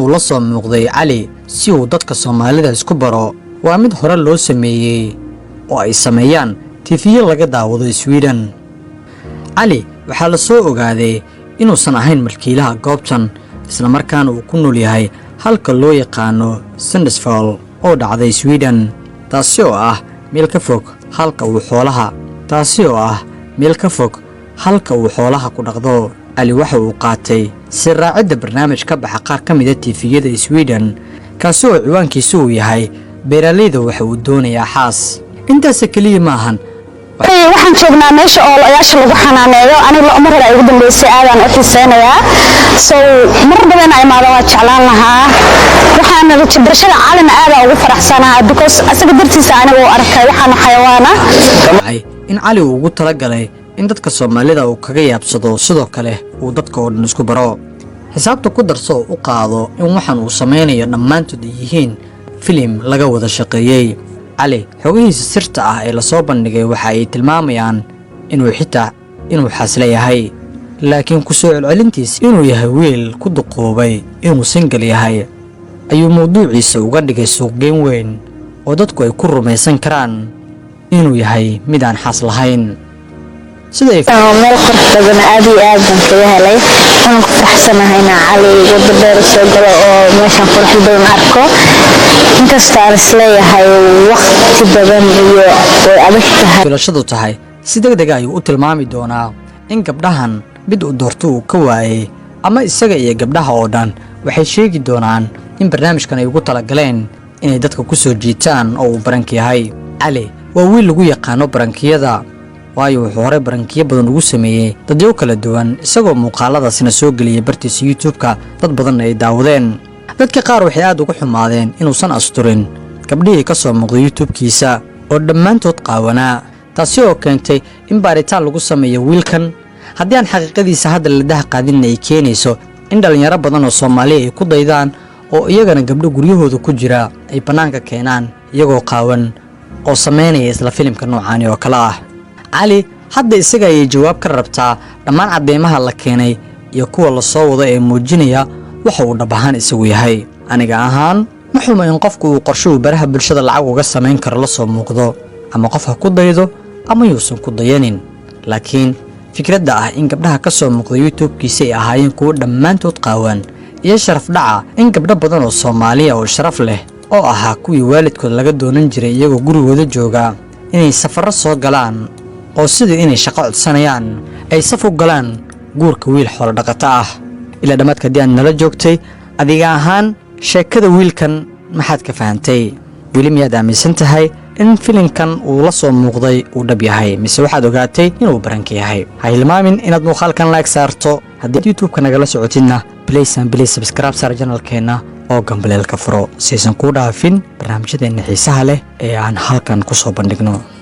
uu la soo muuqday cali si uu dadka Soomaalida isku baro waa mid hore loo sameeyay oo ay sameeyaan TV laga daawado Sweden. cali waxaa la soo ogaaday inuusan ahayn milkiilaha goobtan isla markaana uu ku nool yahay halka loo yaqaano Sundsvall oo dhacday Sweden, taasi oo ah meel ka fog halka uu xoolaha ku dhaqdo. cali waxa uu qaatay si raacidda barnaamij ka baxa qaar ka mid ah TV-yada Sweden kaasi oo ciwaankiisu uu yahay beeraleyda waxa uu doonayaa xaas. intaas kaliya ma ahan waxaan joognaa meesha oo layaasha lagu xanaaneeyo aniga mar hore ay ugu dambeysay aadaan u xiiseynayaa mar badan ay maada waa jeclaan lahaa waxaan rabay barashada caalin aad ugu faraxsanaa because asaga dartiisa aniga oo arkay waxaan xayawaana in cali uu ugu talagalay in dadka Soomaalida uu kaga yaabsado sidoo kale uu dadka oo dhan isku baro. xisaabta ku darso u qaado in waxaan uu sameynayo dhammaantood yihiin filim laga wada shaqeeyay. cali xogihiisa sirta ah ee la soo bandhigay waxa ay tilmaamayaan inuu xasla yahay, laakiin ku soo celcelintiisa inuu yahay wiil ku duqoobay inuu single yahay ayuu mawduuciisa uga dhigay suuqgeyn weyn oo dadku ay ku rumaysan karaan inuu yahay mid aan xas lahayn. meel qurux badan aad iyo aad baan kaga helay waxaan ku faraxsanahayna cali wada dheer soo galo oo meeshan qurux badan arko inkastoo aan isleeyahay waqti badan iyo way adag tahay filashadu tahay si degdeg ayuu u tilmaami doonaa in gabdhahan mid uu doorto uu ka waayay ama isaga iyo gabdhaha oo dhan waxay sheegi doonaan in barnaamijkan ay ugu talagaleen inay dadka ku soo jiitaan oo uu barank yahay. cali waa wiil lagu yaqaano barankiyada waayo wuxuu hore barankiyo badan ugu sameeyay dadyo kala duwan isagoo muuqaaladaasina soo geliyay bartiisa YouTube-ka dad badan ay daawadeen. dadka qaar waxay aad ugu xumaadeen inuusan asturin gabdhihii ka soo muuqday YouTube-kiisa oo dhammaantood qaawanaa, taasi oo keentay in baaritaan lagu sameeyo wiilkan. haddii aan xaqiiqadiisa hadda la daha qaadin ay keenayso in dhalinyaro badan oo Soomaali ay ku daydaan oo iyagana gabdho guryahooda ku jira ay banaanka keenaan iyagoo qaawan oo sameynaya isla filimka noocan oo kala ah. cali hadda isaga ay jawaab ka rabtaa dhammaan cadeymaha la keenay iyo kuwa la soo wado ee muujinaya waxa uu dhabahan isagu yahay. aniga ahaan ma xumo in qofku uu qorsho u baraha bulshada lacag uga sameyn karo la soo muuqdo ama qof ha ku daydo ama yuusan ku dayanin, laakiin fikradda ah in gabdhaha ka soo muuqda YouTube-kiisa ay ahaayeen kuwo dhammaantood qaawan iyo sharaf dhaca in gabdho badan oo Soomaaliya oo sharaf leh oo ahaa kuwii waalidkood laga doonan jiray iyagoo gurigooda jooga inay safarro soo galaan oo sidii inay shaqo codsanayaan ay saf u galaan guurka wiil xoolo dhaqato ah. ilaa dhamaadka haddii aad nala joogtay adiga ahaan sheekada wiilkan maxaad ka fahantay? weli miyaad aaminsan tahay in filimkan uu la soo muuqday uu dhab yahay mise waxaad ogaatay inuu baranka yahay? ha hilmaamin inaad muuqaalkan like saarto. haddii YouTube-ka nagala socotidna please subscribe saar channelkeena oo gambaleelka furo si aysan kuu dhaafin barnaamijyadeena xiisaha leh ee aan halkan ku soo bandhigno.